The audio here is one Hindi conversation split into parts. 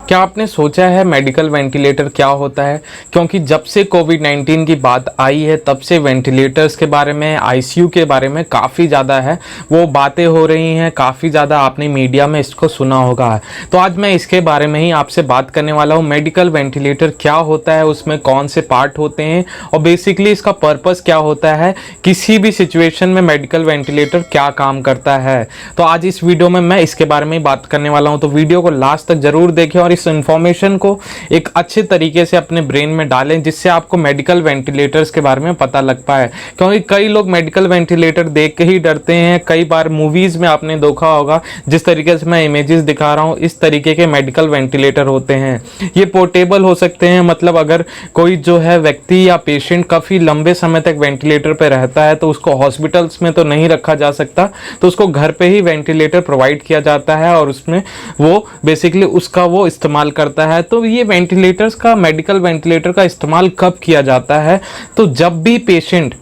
क्या आपने सोचा है मेडिकल वेंटिलेटर क्या होता है? क्योंकि जब से कोविड-19 की बात आई है तब से वेंटिलेटर्स के बारे में, आईसीयू के बारे में काफ़ी ज़्यादा है वो बातें हो रही हैं, काफ़ी ज़्यादा आपने मीडिया में इसको सुना होगा। तो आज मैं इसके बारे में ही आपसे बात करने वाला हूँ। मेडिकल वेंटिलेटर क्या होता है, उसमें कौन से पार्ट होते हैं और बेसिकली इसका पर्पस क्या होता है, किसी भी सिचुएशन में मेडिकल वेंटिलेटर क्या काम करता है। तो आज इस वीडियो में मैं इसके बारे में ही बात करने वाला हूँ। तो वीडियो को लास्ट तक जरूर देखें और इस इंफॉर्मेशन को एक अच्छे तरीके से अपने ब्रेन में डालें, जिससे आपको मेडिकल वेंटिलेटर्स के बारे में पता लग पाए। क्योंकि कई लोग मेडिकल वेंटिलेटर देख के ही डरते हैं। कई बार मूवीज में आपने देखा होगा, जिस तरीके से मैं इमेजेस दिखा रहा हूँ इस तरीके के मेडिकल वेंटिलेटर होते हैं। ये पोर्टेबल हो सकते हैं, मतलब अगर कोई जो है व्यक्ति या पेशेंट काफी लंबे समय तक वेंटिलेटर पे रहता है तो उसको हॉस्पिटल्स में तो नहीं रखा जा सकता, तो उसको घर पे ही वेंटिलेटर प्रोवाइड किया जाता है और उसमें वो बेसिकली उसका वो इस्तेमाल करता है। तो ये वेंटिलेटर्स का, मेडिकल वेंटिलेटर का इस्तेमाल कब किया जाता है? तो जब भी पेशेंट,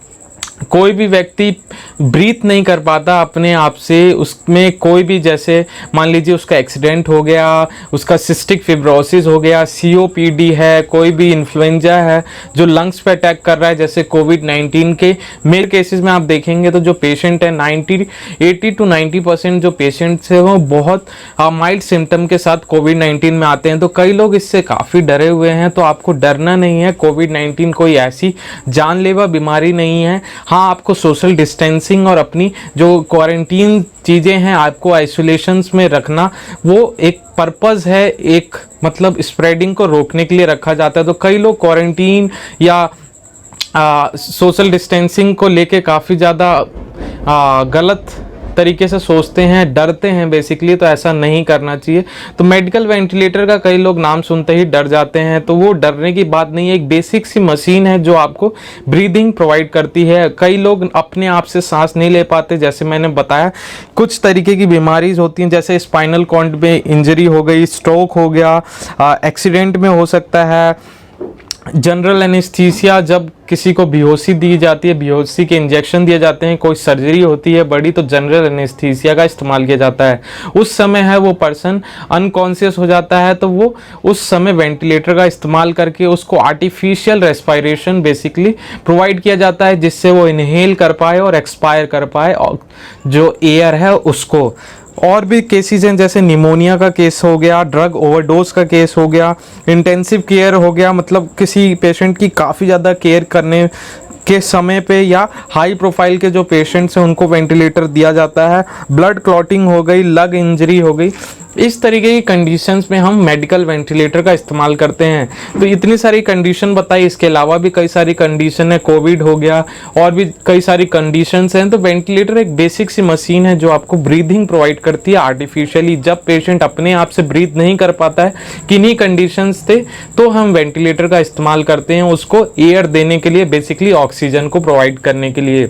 कोई भी व्यक्ति ब्रीथ नहीं कर पाता अपने आप से, उसमें कोई भी, जैसे मान लीजिए उसका एक्सीडेंट हो गया, उसका सिस्टिक फिब्रोसिस हो गया, सीओपीडी है, कोई भी इन्फ्लुएंजा है जो लंग्स पे अटैक कर रहा है, जैसे कोविड-19 के मेल केसेस में आप देखेंगे तो जो पेशेंट है 80 to 90% जो पेशेंट्स है वो बहुत माइल्ड सिम्टम के साथ कोविड-19 में आते हैं। तो कई लोग इससे काफ़ी डरे हुए हैं। तो आपको डरना नहीं है, कोविड-19 कोई ऐसी जानलेवा बीमारी नहीं है। हाँ, आपको सोशल डिस्टेंसिंग और अपनी जो क्वारंटीन चीज़ें हैं आपको आइसोलेशंस में रखना, वो एक पर्पस है, एक मतलब स्प्रेडिंग को रोकने के लिए रखा जाता है। तो कई लोग क्वारंटीन या सोशल डिस्टेंसिंग को लेके काफ़ी ज़्यादा गलत तरीके से सोचते हैं, डरते हैं बेसिकली। तो ऐसा नहीं करना चाहिए। तो मेडिकल वेंटिलेटर का कई लोग नाम सुनते ही डर जाते हैं, तो वो डरने की बात नहीं है। एक बेसिक सी मशीन है जो आपको ब्रीदिंग प्रोवाइड करती है। कई लोग अपने आप से सांस नहीं ले पाते, जैसे मैंने बताया कुछ तरीके की बीमारीज होती हैं, जैसे स्पाइनल कॉर्ड में इंजरी हो गई, स्ट्रोक हो गया, एक्सीडेंट में हो सकता है, जनरल एनेस्थीसिया, जब किसी को बेहोशी दी जाती है, बेहोशी के इंजेक्शन दिए जाते हैं, कोई सर्जरी होती है बड़ी, तो जनरल एनेस्थीसिया का इस्तेमाल किया जाता है। उस समय है वो पर्सन अनकॉन्शियस हो जाता है, तो वो उस समय वेंटिलेटर का इस्तेमाल करके उसको आर्टिफिशियल रेस्पिरेशन बेसिकली प्रोवाइड किया जाता है, जिससे वो इनहेल कर पाए और एक्सपायर कर पाए और जो एयर है उसको। और भी केसेस हैं, जैसे निमोनिया का केस हो गया, ड्रग ओवरडोज का केस हो गया, इंटेंसिव केयर हो गया, मतलब किसी पेशेंट की काफ़ी ज़्यादा केयर करने के समय पे, या हाई प्रोफाइल के जो पेशेंट्स हैं उनको वेंटिलेटर दिया जाता है। ब्लड क्लॉटिंग हो गई, लग इंजरी हो गई, इस तरीके की कंडीशंस में हम मेडिकल वेंटिलेटर का इस्तेमाल करते हैं। तो इतनी सारी कंडीशन बताई, इसके अलावा भी कई सारी कंडीशन है, कोविड हो गया और भी कई सारी कंडीशंस हैं। तो वेंटिलेटर एक बेसिक सी मशीन है जो आपको ब्रीदिंग प्रोवाइड करती है आर्टिफिशियली। जब पेशेंट अपने आप से ब्रीथ नहीं कर पाता है, किन्हीं कंडीशंस थे, तो हम वेंटिलेटर का इस्तेमाल करते हैं उसको एयर देने के लिए, बेसिकली ऑक्सीजन को प्रोवाइड करने के लिए।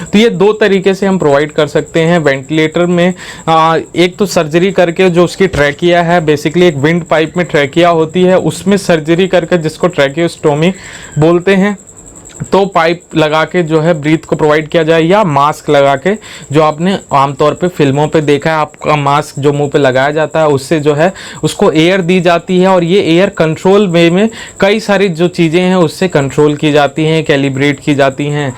तो ये दो तरीके से हम प्रोवाइड कर सकते हैं वेंटिलेटर में। एक तो सर्जरी करके, जो उसकी ट्रैकिया है, बेसिकली एक विंड पाइप में ट्रैकिया होती है, उसमें सर्जरी करके, जिसको ट्रैकियोस्टोमी बोलते हैं, तो पाइप लगा के जो है ब्रीथ को प्रोवाइड किया जाए, या मास्क लगा के, जो आपने आमतौर पे फिल्मों पे देखा है, आपका मास्क जो मुंह पे लगाया जाता है उससे जो है उसको एयर दी जाती है। और ये एयर कंट्रोल वे में कई सारी जो चीज़ें हैं उससे कंट्रोल की जाती हैं, कैलिब्रेट की जाती हैं।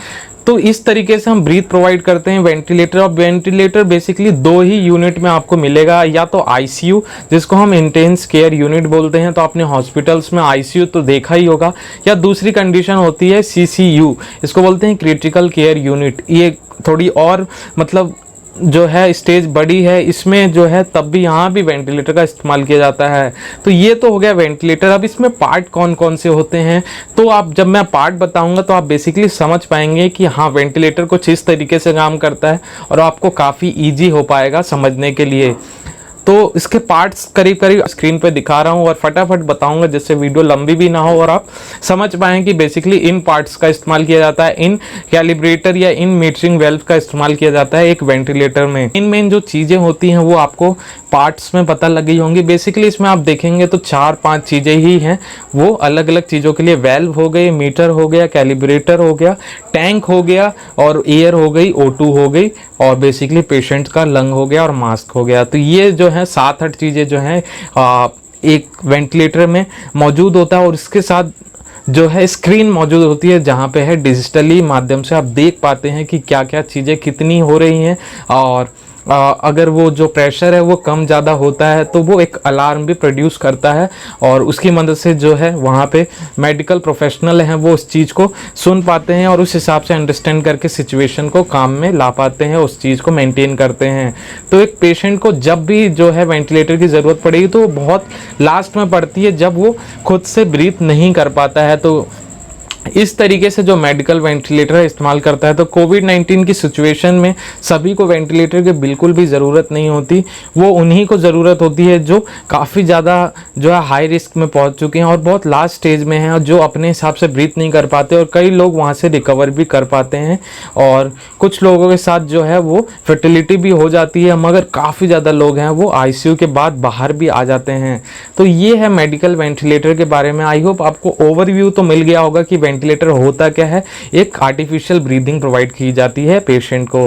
तो इस तरीके से हम ब्रीथ प्रोवाइड करते हैं वेंटिलेटर। और वेंटिलेटर बेसिकली दो ही यूनिट में आपको मिलेगा, या तो आईसीयू, जिसको हम इंटेंस केयर यूनिट बोलते हैं, तो आपने हॉस्पिटल्स में आईसीयू तो देखा ही होगा, या दूसरी कंडीशन होती है सीसीयू, इसको बोलते हैं क्रिटिकल केयर यूनिट। ये थोड़ी और मतलब जो है स्टेज बड़ी है, इसमें जो है तब भी यहाँ भी वेंटिलेटर का इस्तेमाल किया जाता है। तो ये तो हो गया वेंटिलेटर। अब इसमें पार्ट कौन कौन से होते हैं, तो आप जब मैं पार्ट बताऊंगा तो आप बेसिकली समझ पाएंगे कि हाँ वेंटिलेटर कुछ इस तरीके से काम करता है, और आपको काफ़ी ईजी हो पाएगा समझने के लिए। तो इसके पार्ट्स करीब करीब स्क्रीन पे दिखा रहा हूँ और फटाफट बताऊंगा, जिससे वीडियो लंबी भी ना हो और आप समझ पाएं कि बेसिकली इन पार्ट्स का इस्तेमाल किया जाता है, इन कैलिब्रेटर या इन मीटरिंग वेल्व का इस्तेमाल किया जाता है एक वेंटिलेटर में। इनमें जो चीज़ें होती हैं वो आपको पार्ट्स में पता लगी होंगी। बेसिकली इसमें आप देखेंगे तो 4-5 चीज़ें ही हैं, वो अलग अलग चीज़ों के लिए, वेल्व हो गए, मीटर हो गया, कैलिब्रेटर हो गया, टैंक हो गया, और एयर हो गई, O2 हो गई, और बेसिकली पेशेंट का लंग हो गया और मास्क हो गया। तो ये जो है 7-8 चीज़ें जो हैं एक वेंटिलेटर में मौजूद होता है और इसके साथ जो है स्क्रीन मौजूद होती है, जहाँ पे है डिजिटली माध्यम से आप देख पाते हैं कि क्या क्या चीज़ें कितनी हो रही हैं। और अगर वो जो प्रेशर है वो कम ज़्यादा होता है तो वो एक अलार्म भी प्रोड्यूस करता है, और उसकी मदद से जो है वहाँ पे मेडिकल प्रोफेशनल हैं वो उस चीज़ को सुन पाते हैं और उस हिसाब से अंडरस्टैंड करके सिचुएशन को काम में ला पाते हैं, उस चीज़ को मेंटेन करते हैं। तो एक पेशेंट को जब भी जो है वेंटिलेटर की ज़रूरत पड़ेगी तो वो बहुत लास्ट में पड़ती है, जब वो खुद से ब्रीथ नहीं कर पाता है। तो इस तरीके से जो मेडिकल वेंटिलेटर इस्तेमाल करता है, तो कोविड-19 की सिचुएशन में सभी को वेंटिलेटर की बिल्कुल भी ज़रूरत नहीं होती। वो उन्हीं को ज़रूरत होती है जो काफ़ी ज़्यादा जो है हाई रिस्क में पहुंच चुके हैं और बहुत लास्ट स्टेज में हैं और जो अपने हिसाब से ब्रीथ नहीं कर पाते, और कई लोग वहां से रिकवर भी कर पाते हैं। और कुछ लोगों के साथ जो है वो फर्टिलिटी भी हो जाती है, मगर काफ़ी ज़्यादा लोग हैं वो आईसीयू के बाद बाहर भी आ जाते हैं। तो ये है मेडिकल वेंटिलेटर के बारे में। आई होप आपको ओवरव्यू तो मिल गया होगा कि वेंटिलेटर होता क्या है। एक आर्टिफिशियल ब्रीदिंग प्रोवाइड की जाती है पेशेंट को,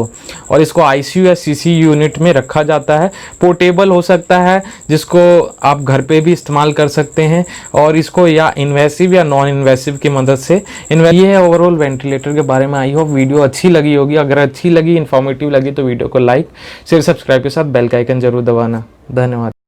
और इसको आईसीयू या सीसीयू यूनिट में रखा जाता है। पोर्टेबल हो सकता है, जिसको आप घर पे भी इस्तेमाल कर सकते हैं, और इसको या इन्वेसिव या नॉन इन्वेसिव की मदद से ये है ओवरऑल वेंटिलेटर के बारे में। आई होप वीडियो अच्छी लगी होगी। अगर अच्छी लगी, इन्फॉर्मेटिव लगी, तो वीडियो को लाइक शेयर सब्सक्राइब के साथ बेल का आइकन जरूर दबाना। धन्यवाद।